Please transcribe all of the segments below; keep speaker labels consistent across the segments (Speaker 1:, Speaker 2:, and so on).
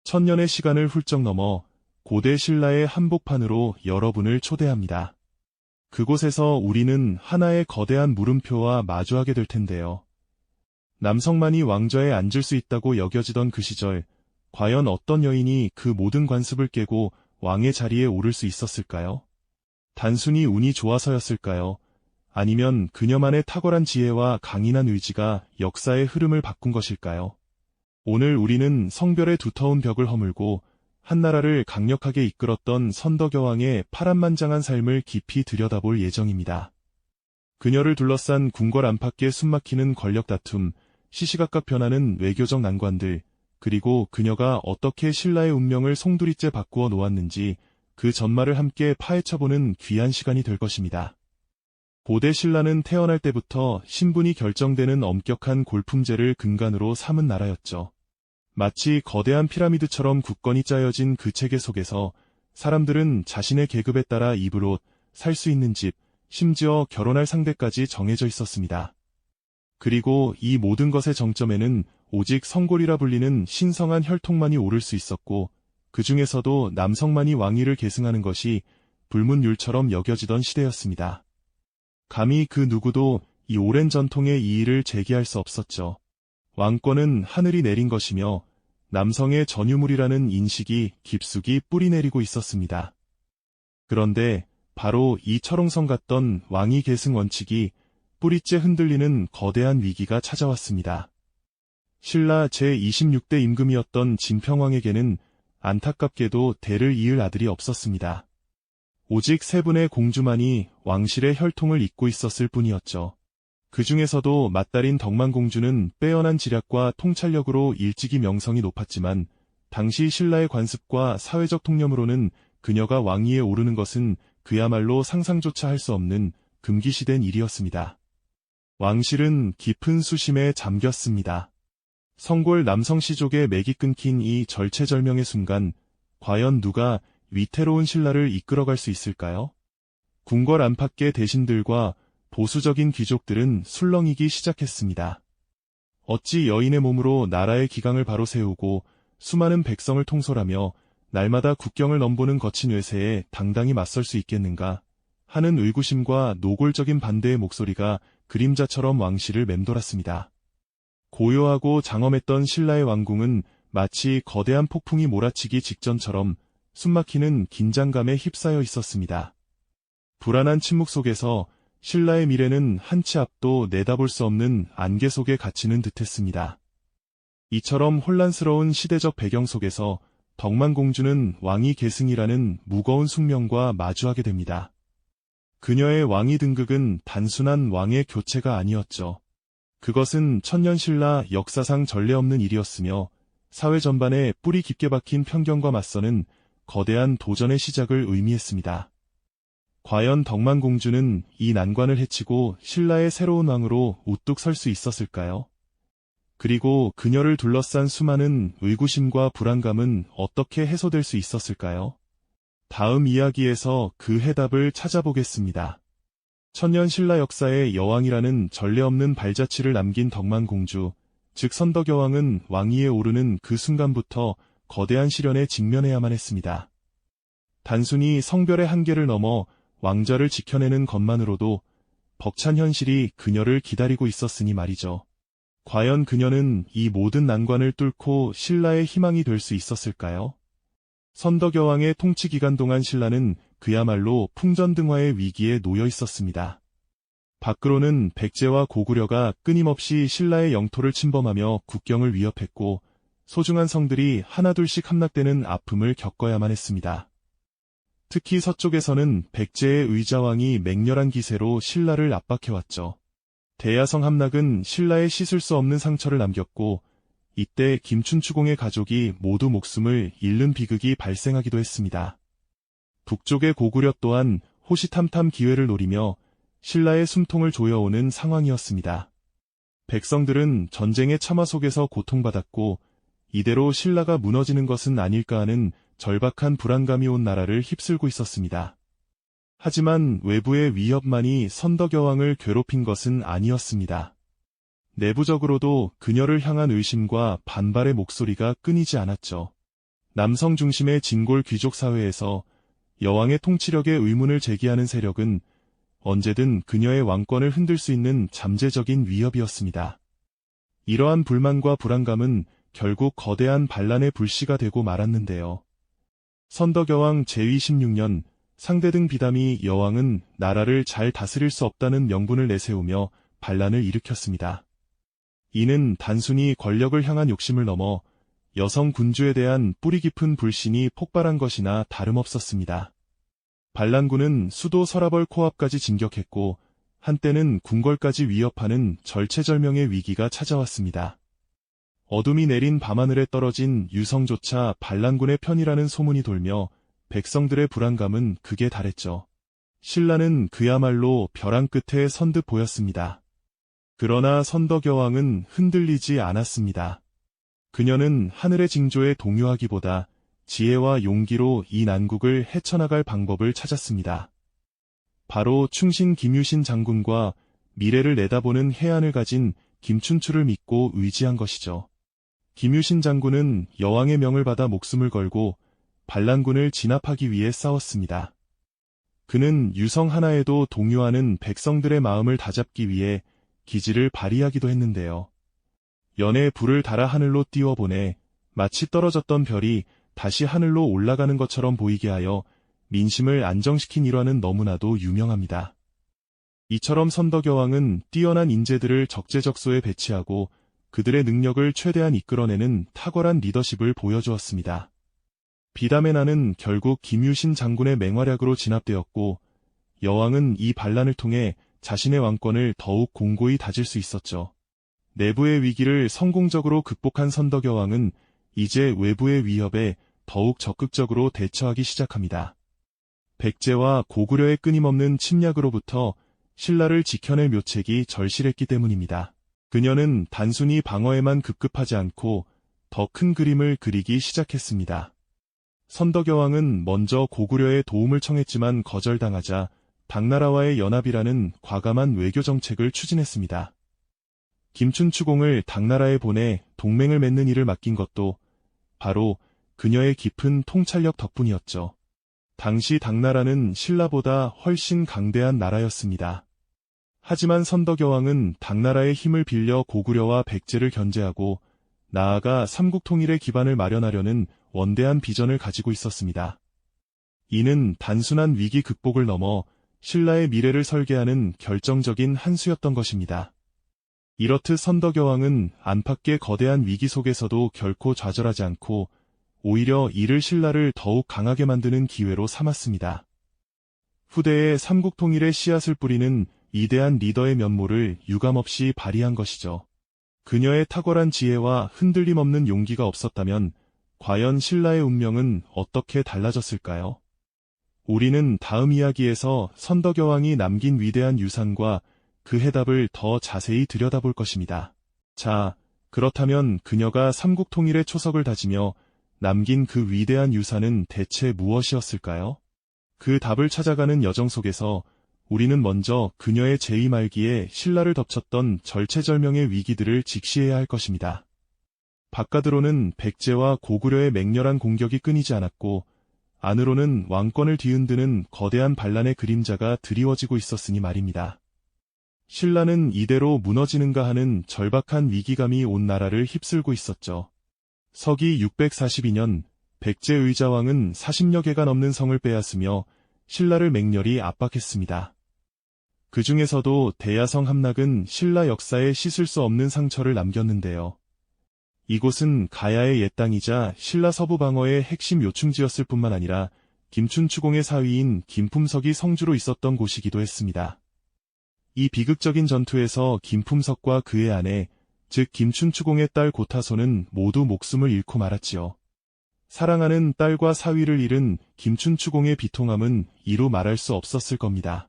Speaker 1: 천년의 시간을 훌쩍 넘어 고대 신라의 한복판으로 여러분을 초대합니다. 그곳에서 우리는 하나의 거대한 물음표와 마주하게 될 텐데요. 남성만이 왕좌에 앉을 수 있다고 여겨지던 그 시절, 과연 어떤 여인이 그 모든 관습을 깨고 왕의 자리에 오를 수 있었을까요? 단순히 운이 좋아서였을까요? 아니면 그녀만의 탁월한 지혜와 강인한 의지가 역사의 흐름을 바꾼 것일까요? 오늘 우리는 성별의 두터운 벽을 허물고 한나라를 강력하게 이끌었던 선덕여왕의 파란만장한 삶을 깊이 들여다볼 예정입니다. 그녀를 둘러싼 궁궐 안팎의 숨막히는 권력 다툼, 시시각각 변하는 외교적 난관들, 그리고 그녀가 어떻게 신라의 운명을 송두리째 바꾸어 놓았는지 그 전말을 함께 파헤쳐보는 귀한 시간이 될 것입니다. 고대 신라는 태어날 때부터 신분이 결정되는 엄격한 골품제를 근간으로 삼은 나라였죠. 마치 거대한 피라미드처럼 굳건히 짜여진 그 체계 속에서 사람들은 자신의 계급에 따라 입을 옷, 살 수 있는 집, 심지어 결혼할 상대까지 정해져 있었습니다. 그리고 이 모든 것의 정점에는 오직 성골이라 불리는 신성한 혈통만이 오를 수 있었고, 그 중에서도 남성만이 왕위를 계승하는 것이 불문율처럼 여겨지던 시대였습니다. 감히 그 누구도 이 오랜 전통의 이의를 제기할 수 없었죠. 왕권은 하늘이 내린 것이며 남성의 전유물이라는 인식이 깊숙이 뿌리내리고 있었습니다. 그런데 바로 이 철옹성 같던 왕위 계승 원칙이 뿌리째 흔들리는 거대한 위기가 찾아왔습니다. 신라 제26대 임금이었던 진평왕에게는 안타깝게도 대를 이을 아들이 없었습니다. 오직 세 분의 공주만이 왕실의 혈통을 잇고 있었을 뿐이었죠. 그 중에서도 맏딸인 덕만공주는 빼어난 지략과 통찰력으로 일찍이 명성이 높았지만 당시 신라의 관습과 사회적 통념으로는 그녀가 왕위에 오르는 것은 그야말로 상상조차 할 수 없는 금기시된 일이었습니다. 왕실은 깊은 수심에 잠겼습니다. 성골 남성 시족의 맥이 끊긴 이 절체절명의 순간, 과연 누가 위태로운 신라를 이끌어갈 수 있을까요? 궁궐 안팎의 대신들과 보수적인 귀족들은 술렁이기 시작했습니다. 어찌 여인의 몸으로 나라의 기강을 바로 세우고 수많은 백성을 통솔하며 날마다 국경을 넘보는 거친 외세에 당당히 맞설 수 있겠는가 하는 의구심과 노골적인 반대의 목소리가 그림자처럼 왕실을 맴돌았습니다. 고요하고 장엄했던 신라의 왕궁은 마치 거대한 폭풍이 몰아치기 직전처럼 숨막히는 긴장감에 휩싸여 있었습니다. 불안한 침묵 속에서 신라의 미래는 한 치 앞도 내다볼 수 없는 안개 속에 갇히는 듯했습니다. 이처럼 혼란스러운 시대적 배경 속에서 덕만공주는 왕위 계승이라는 무거운 숙명과 마주하게 됩니다. 그녀의 왕위 등극은 단순한 왕의 교체가 아니었죠. 그것은 천년신라 역사상 전례 없는 일이었으며 사회 전반에 뿌리 깊게 박힌 편견과 맞서는 거대한 도전의 시작을 의미했습니다. 과연 덕만공주는 이 난관을 헤치고 신라의 새로운 왕으로 우뚝 설 수 있었을까요? 그리고 그녀를 둘러싼 수많은 의구심과 불안감은 어떻게 해소될 수 있었을까요? 다음 이야기에서 그 해답을 찾아보겠습니다. 천년 신라 역사의 여왕이라는 전례 없는 발자취를 남긴 덕만공주, 즉 선덕여왕은 왕위에 오르는 그 순간부터 거대한 시련에 직면해야만 했습니다. 단순히 성별의 한계를 넘어 왕좌를 지켜내는 것만으로도 벅찬 현실이 그녀를 기다리고 있었으니 말이죠. 과연 그녀는 이 모든 난관을 뚫고 신라의 희망이 될 수 있었을까요? 선덕여왕의 통치 기간 동안 신라는 그야말로 풍전등화의 위기에 놓여 있었습니다. 밖으로는 백제와 고구려가 끊임없이 신라의 영토를 침범하며 국경을 위협했고 소중한 성들이 하나둘씩 함락되는 아픔을 겪어야만 했습니다. 특히 서쪽에서는 백제의 의자왕이 맹렬한 기세로 신라를 압박해왔죠. 대야성 함락은 신라에 씻을 수 없는 상처를 남겼고 이때 김춘추공의 가족이 모두 목숨을 잃는 비극이 발생하기도 했습니다. 북쪽의 고구려 또한 호시탐탐 기회를 노리며 신라의 숨통을 조여오는 상황이었습니다. 백성들은 전쟁의 참화 속에서 고통받았고 이대로 신라가 무너지는 것은 아닐까 하는 절박한 불안감이 온 나라를 휩쓸고 있었습니다. 하지만 외부의 위협만이 선덕여왕을 괴롭힌 것은 아니었습니다. 내부적으로도 그녀를 향한 의심과 반발의 목소리가 끊이지 않았죠. 남성 중심의 진골 귀족 사회에서 여왕의 통치력에 의문을 제기하는 세력은 언제든 그녀의 왕권을 흔들 수 있는 잠재적인 위협이었습니다. 이러한 불만과 불안감은 결국 거대한 반란의 불씨가 되고 말았는데요. 선덕여왕 제위 16년 상대등 비담이 여왕은 나라를 잘 다스릴 수 없다는 명분을 내세우며 반란을 일으켰습니다. 이는 단순히 권력을 향한 욕심을 넘어 여성 군주에 대한 뿌리 깊은 불신이 폭발한 것이나 다름없었습니다. 반란군은 수도 서라벌 코앞까지 진격했고 한때는 궁궐까지 위협하는 절체절명의 위기가 찾아왔습니다. 어둠이 내린 밤하늘에 떨어진 유성조차 반란군의 편이라는 소문이 돌며 백성들의 불안감은 극에 달했죠. 신라는 그야말로 벼랑 끝에 선듯 보였습니다. 그러나 선덕여왕은 흔들리지 않았습니다. 그녀는 하늘의 징조에 동요하기보다 지혜와 용기로 이 난국을 헤쳐나갈 방법을 찾았습니다. 바로 충신 김유신 장군과 미래를 내다보는 해안을 가진 김춘추를 믿고 의지한 것이죠. 김유신 장군은 여왕의 명을 받아 목숨을 걸고 반란군을 진압하기 위해 싸웠습니다. 그는 유성 하나에도 동요하는 백성들의 마음을 다잡기 위해 기지를 발휘하기도 했는데요. 연에 불을 달아 하늘로 띄워보내 마치 떨어졌던 별이 다시 하늘로 올라가는 것처럼 보이게 하여 민심을 안정시킨 일화는 너무나도 유명합니다. 이처럼 선덕여왕은 뛰어난 인재들을 적재적소에 배치하고 그들의 능력을 최대한 이끌어내는 탁월한 리더십을 보여주었습니다. 비담의 난은 결국 김유신 장군의 맹활약으로 진압되었고 여왕은 이 반란을 통해 자신의 왕권을 더욱 공고히 다질 수 있었죠. 내부의 위기를 성공적으로 극복한 선덕여왕은 이제 외부의 위협에 더욱 적극적으로 대처하기 시작합니다. 백제와 고구려의 끊임없는 침략으로부터 신라를 지켜낼 묘책이 절실했기 때문입니다. 그녀는 단순히 방어에만 급급하지 않고 더 큰 그림을 그리기 시작했습니다. 선덕여왕은 먼저 고구려의 도움을 청했지만 거절당하자 당나라와의 연합이라는 과감한 외교 정책을 추진했습니다. 김춘추공을 당나라에 보내 동맹을 맺는 일을 맡긴 것도 바로 그녀의 깊은 통찰력 덕분이었죠. 당시 당나라는 신라보다 훨씬 강대한 나라였습니다. 하지만 선덕여왕은 당나라의 힘을 빌려 고구려와 백제를 견제하고 나아가 삼국통일의 기반을 마련하려는 원대한 비전을 가지고 있었습니다. 이는 단순한 위기 극복을 넘어 신라의 미래를 설계하는 결정적인 한 수였던 것입니다. 이렇듯 선덕여왕은 안팎의 거대한 위기 속에서도 결코 좌절하지 않고 오히려 이를 신라를 더욱 강하게 만드는 기회로 삼았습니다. 후대에 삼국통일의 씨앗을 뿌리는 위대한 리더의 면모를 유감없이 발휘한 것이죠. 그녀의 탁월한 지혜와 흔들림 없는 용기가 없었다면 과연 신라의 운명은 어떻게 달라졌을까요? 우리는 다음 이야기에서 선덕여왕이 남긴 위대한 유산과 그 해답을 더 자세히 들여다볼 것입니다. 자, 그렇다면 그녀가 삼국통일의 초석을 다지며 남긴 그 위대한 유산은 대체 무엇이었을까요? 그 답을 찾아가는 여정 속에서 우리는 먼저 그녀의 제위 말기에 신라를 덮쳤던 절체절명의 위기들을 직시해야 할 것입니다. 바깥으로는 백제와 고구려의 맹렬한 공격이 끊이지 않았고 안으로는 왕권을 뒤흔드는 거대한 반란의 그림자가 드리워지고 있었으니 말입니다. 신라는 이대로 무너지는가 하는 절박한 위기감이 온 나라를 휩쓸고 있었죠. 서기 642년 백제 의자왕은 40여 개가 넘는 성을 빼앗으며 신라를 맹렬히 압박했습니다. 그 중에서도 대야성 함락은 신라 역사에 씻을 수 없는 상처를 남겼는데요. 이곳은 가야의 옛 땅이자 신라 서부 방어의 핵심 요충지였을 뿐만 아니라 김춘추공의 사위인 김품석이 성주로 있었던 곳이기도 했습니다. 이 비극적인 전투에서 김품석과 그의 아내, 즉 김춘추공의 딸 고타소는 모두 목숨을 잃고 말았지요. 사랑하는 딸과 사위를 잃은 김춘추공의 비통함은 이루 말할 수 없었을 겁니다.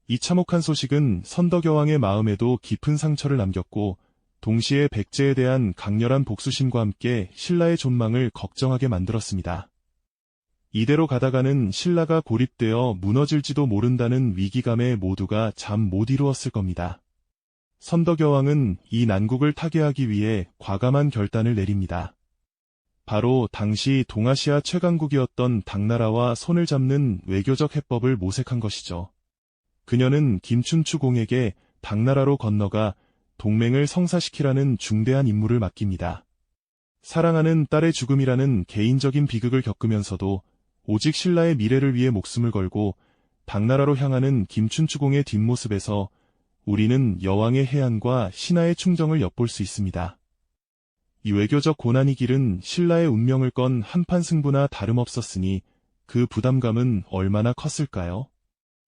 Speaker 1: 이 참혹한 소식은 선덕여왕의 마음에도 깊은 상처를 남겼고 동시에 백제에 대한 강렬한 복수심과 함께 신라의 존망을 걱정하게 만들었습니다. 이대로 가다가는 신라가 고립되어 무너질지도 모른다는 위기감에 모두가 잠 못 이루었을 겁니다. 선덕여왕은 이 난국을 타개하기 위해 과감한 결단을 내립니다. 바로 당시 동아시아 최강국이었던 당나라와 손을 잡는 외교적 해법을 모색한 것이죠. 그녀는 김춘추 공에게 당나라로 건너가 동맹을 성사시키라는 중대한 임무를 맡깁니다. 사랑하는 딸의 죽음이라는 개인적인 비극을 겪으면서도 오직 신라의 미래를 위해 목숨을 걸고 당나라로 향하는 김춘추 공의 뒷모습에서 우리는 여왕의 해안과 신하의 충정을 엿볼 수 있습니다. 이 외교적 고난의 길은 신라의 운명을 건 한판 승부나 다름없었으니 그 부담감은 얼마나 컸을까요?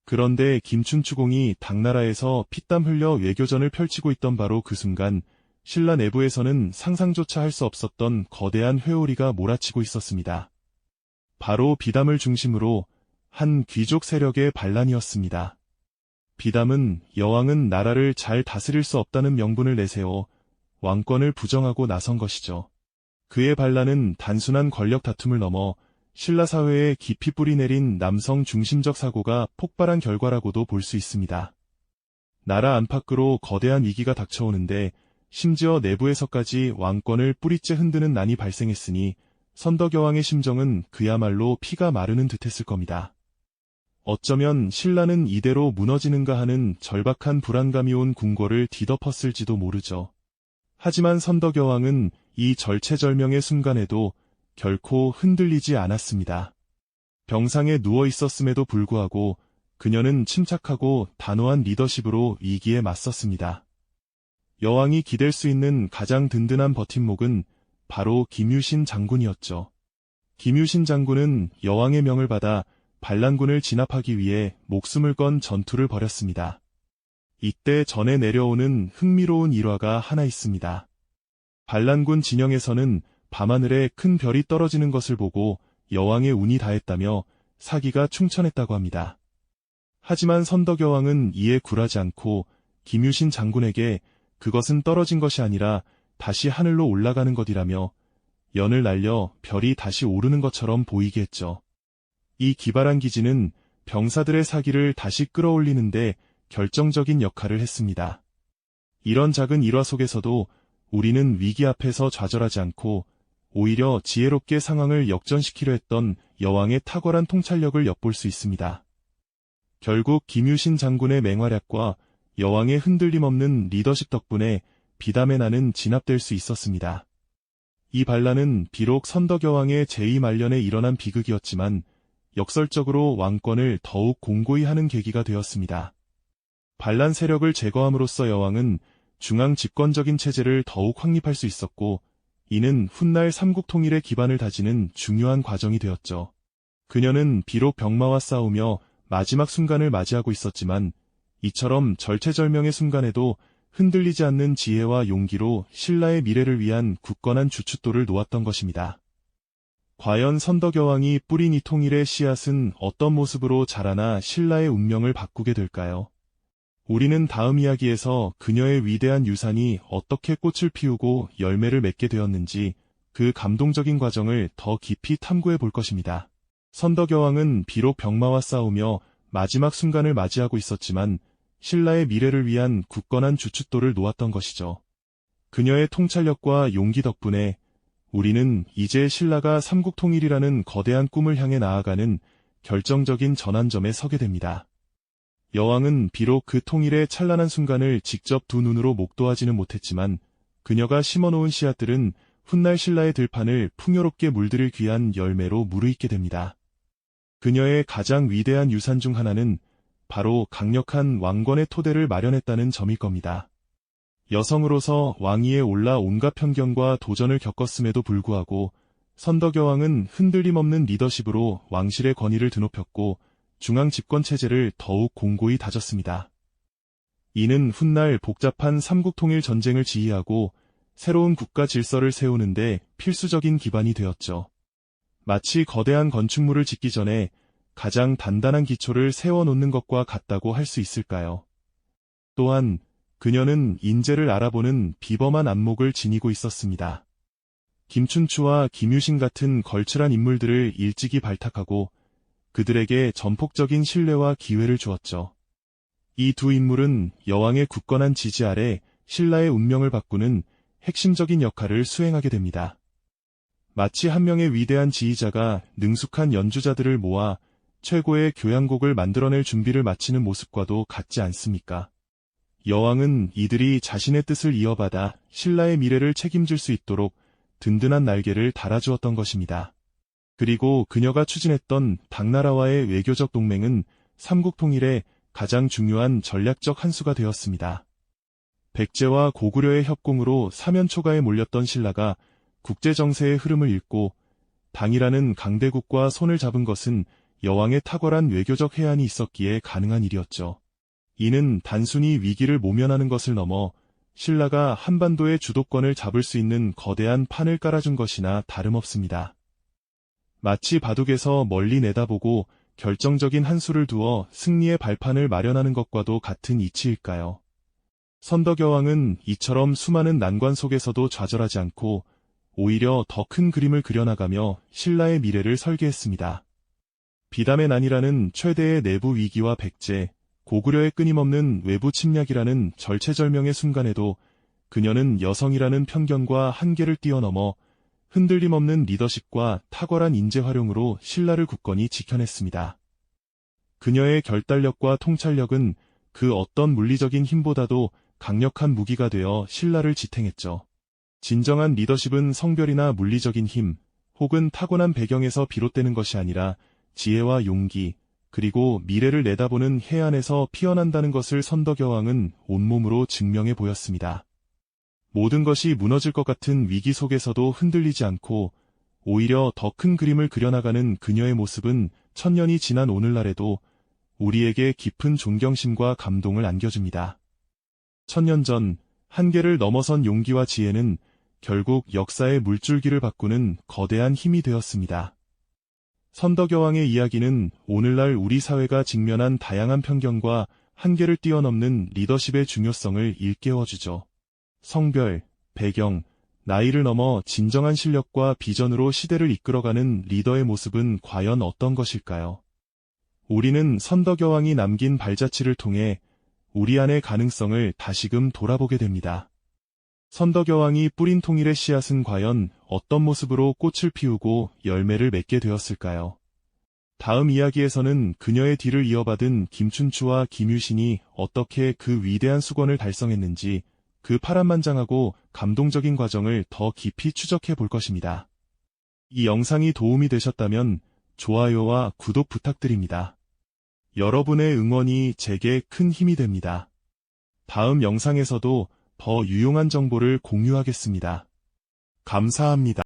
Speaker 1: 그런데 김춘추 공이 당나라에서 피땀 흘려 외교전을 펼치고 있던 바로 그 순간 신라 내부에서는 상상조차 할 수 없었던 거대한 회오리가 몰아치고 있었습니다. 바로 비담을 중심으로 한 귀족 세력의 반란이었습니다. 비담은 여왕은 나라를 잘 다스릴 수 없다는 명분을 내세워 왕권을 부정하고 나선 것이죠. 그의 반란은 단순한 권력 다툼을 넘어 신라 사회에 깊이 뿌리내린 남성 중심적 사고가 폭발한 결과라고도 볼 수 있습니다. 나라 안팎으로 거대한 위기가 닥쳐오는데 심지어 내부에서까지 왕권을 뿌리째 흔드는 난이 발생했으니 선덕여왕의 심정은 그야말로 피가 마르는 듯했을 겁니다. 어쩌면 신라는 이대로 무너지는가 하는 절박한 불안감이 온 궁궐을 뒤덮었을지도 모르죠. 하지만 선덕여왕은 이 절체절명의 순간에도 결코 흔들리지 않았습니다. 병상에 누워 있었음에도 불구하고 그녀는 침착하고 단호한 리더십으로 위기에 맞섰습니다. 여왕이 기댈 수 있는 가장 든든한 버팀목은 바로 김유신 장군이었죠. 김유신 장군은 여왕의 명을 받아 반란군을 진압하기 위해 목숨을 건 전투를 벌였습니다. 이때 전해 내려오는 흥미로운 일화가 하나 있습니다. 반란군 진영에서는 밤하늘에 큰 별이 떨어지는 것을 보고 여왕의 운이 다했다며 사기가 충천했다고 합니다. 하지만 선덕여왕은 이에 굴하지 않고 김유신 장군에게 그것은 떨어진 것이 아니라 다시 하늘로 올라가는 것이라며 연을 날려 별이 다시 오르는 것처럼 보이게 했죠. 이 기발한 기지는 병사들의 사기를 다시 끌어올리는데 결정적인 역할을 했습니다. 이런 작은 일화 속에서도 우리는 위기 앞에서 좌절하지 않고 오히려 지혜롭게 상황을 역전시키려 했던 여왕의 탁월한 통찰력을 엿볼 수 있습니다. 결국 김유신 장군의 맹활약과 여왕의 흔들림 없는 리더십 덕분에 비담의 난은 진압될 수 있었습니다. 이 반란은 비록 선덕여왕의 재위 말년에 일어난 비극이었지만 역설적으로 왕권을 더욱 공고히 하는 계기가 되었습니다. 반란 세력을 제거함으로써 여왕은 중앙 집권적인 체제를 더욱 확립할 수 있었고 이는 훗날 삼국통일의 기반을 다지는 중요한 과정이 되었죠. 그녀는 비록 병마와 싸우며 마지막 순간을 맞이하고 있었지만 이처럼 절체절명의 순간에도 흔들리지 않는 지혜와 용기로 신라의 미래를 위한 굳건한 주춧돌을 놓았던 것입니다. 과연 선덕여왕이 뿌린 이 통일의 씨앗은 어떤 모습으로 자라나 신라의 운명을 바꾸게 될까요? 우리는 다음 이야기에서 그녀의 위대한 유산이 어떻게 꽃을 피우고 열매를 맺게 되었는지 그 감동적인 과정을 더 깊이 탐구해 볼 것입니다. 선덕여왕은 비록 병마와 싸우며 마지막 순간을 맞이하고 있었지만 신라의 미래를 위한 굳건한 주춧돌을 놓았던 것이죠. 그녀의 통찰력과 용기 덕분에 우리는 이제 신라가 삼국통일이라는 거대한 꿈을 향해 나아가는 결정적인 전환점에 서게 됩니다. 여왕은 비록 그 통일의 찬란한 순간을 직접 두 눈으로 목도하지는 못했지만 그녀가 심어놓은 씨앗들은 훗날 신라의 들판을 풍요롭게 물들일 귀한 열매로 무르익게 됩니다. 그녀의 가장 위대한 유산 중 하나는 바로 강력한 왕권의 토대를 마련했다는 점일 겁니다. 여성으로서 왕위에 올라 온갖 편견과 도전을 겪었음에도 불구하고 선덕여왕은 흔들림 없는 리더십으로 왕실의 권위를 드높였고 중앙 집권 체제를 더욱 공고히 다졌습니다. 이는 훗날 복잡한 삼국통일 전쟁을 지휘하고 새로운 국가 질서를 세우는데 필수적인 기반이 되었죠. 마치 거대한 건축물을 짓기 전에 가장 단단한 기초를 세워놓는 것과 같다고 할 수 있을까요? 또한 그녀는 인재를 알아보는 비범한 안목을 지니고 있었습니다. 김춘추와 김유신 같은 걸출한 인물들을 일찍이 발탁하고 그들에게 전폭적인 신뢰와 기회를 주었죠. 이 두 인물은 여왕의 굳건한 지지 아래 신라의 운명을 바꾸는 핵심적인 역할을 수행하게 됩니다. 마치 한 명의 위대한 지휘자가 능숙한 연주자들을 모아 최고의 교향곡을 만들어낼 준비를 마치는 모습과도 같지 않습니까? 여왕은 이들이 자신의 뜻을 이어받아 신라의 미래를 책임질 수 있도록 든든한 날개를 달아주었던 것입니다. 그리고 그녀가 추진했던 당나라와의 외교적 동맹은 삼국 통일의 가장 중요한 전략적 한 수가 되었습니다. 백제와 고구려의 협공으로 사면초가에 몰렸던 신라가 국제 정세의 흐름을 읽고 당이라는 강대국과 손을 잡은 것은 여왕의 탁월한 외교적 해안이 있었기에 가능한 일이었죠. 이는 단순히 위기를 모면하는 것을 넘어 신라가 한반도의 주도권을 잡을 수 있는 거대한 판을 깔아준 것이나 다름없습니다. 마치 바둑에서 멀리 내다보고 결정적인 한 수를 두어 승리의 발판을 마련하는 것과도 같은 이치일까요? 선덕여왕은 이처럼 수많은 난관 속에서도 좌절하지 않고 오히려 더 큰 그림을 그려나가며 신라의 미래를 설계했습니다. 비담의 난이라는 최대의 내부 위기와 백제, 고구려의 끊임없는 외부 침략이라는 절체절명의 순간에도 그녀는 여성이라는 편견과 한계를 뛰어넘어 흔들림 없는 리더십과 탁월한 인재 활용으로 신라를 굳건히 지켜냈습니다. 그녀의 결단력과 통찰력은 그 어떤 물리적인 힘보다도 강력한 무기가 되어 신라를 지탱했죠. 진정한 리더십은 성별이나 물리적인 힘, 혹은 타고난 배경에서 비롯되는 것이 아니라 지혜와 용기, 그리고 미래를 내다보는 해안에서 피어난다는 것을 선덕여왕은 온몸으로 증명해 보였습니다. 모든 것이 무너질 것 같은 위기 속에서도 흔들리지 않고 오히려 더 큰 그림을 그려나가는 그녀의 모습은 천년이 지난 오늘날에도 우리에게 깊은 존경심과 감동을 안겨줍니다. 1000년 전 한계를 넘어선 용기와 지혜는 결국 역사의 물줄기를 바꾸는 거대한 힘이 되었습니다. 선덕여왕의 이야기는 오늘날 우리 사회가 직면한 다양한 편견과 한계를 뛰어넘는 리더십의 중요성을 일깨워주죠. 성별, 배경, 나이를 넘어 진정한 실력과 비전으로 시대를 이끌어가는 리더의 모습은 과연 어떤 것일까요? 우리는 선덕여왕이 남긴 발자취를 통해 우리 안의 가능성을 다시금 돌아보게 됩니다. 선덕여왕이 뿌린 통일의 씨앗은 과연 어떤 모습으로 꽃을 피우고 열매를 맺게 되었을까요? 다음 이야기에서는 그녀의 뒤를 이어받은 김춘추와 김유신이 어떻게 그 위대한 수건을 달성했는지 그 파란만장하고 감동적인 과정을 더 깊이 추적해 볼 것입니다. 이 영상이 도움이 되셨다면 좋아요와 구독 부탁드립니다. 여러분의 응원이 제게 큰 힘이 됩니다. 다음 영상에서도 더 유용한 정보를 공유하겠습니다. 감사합니다.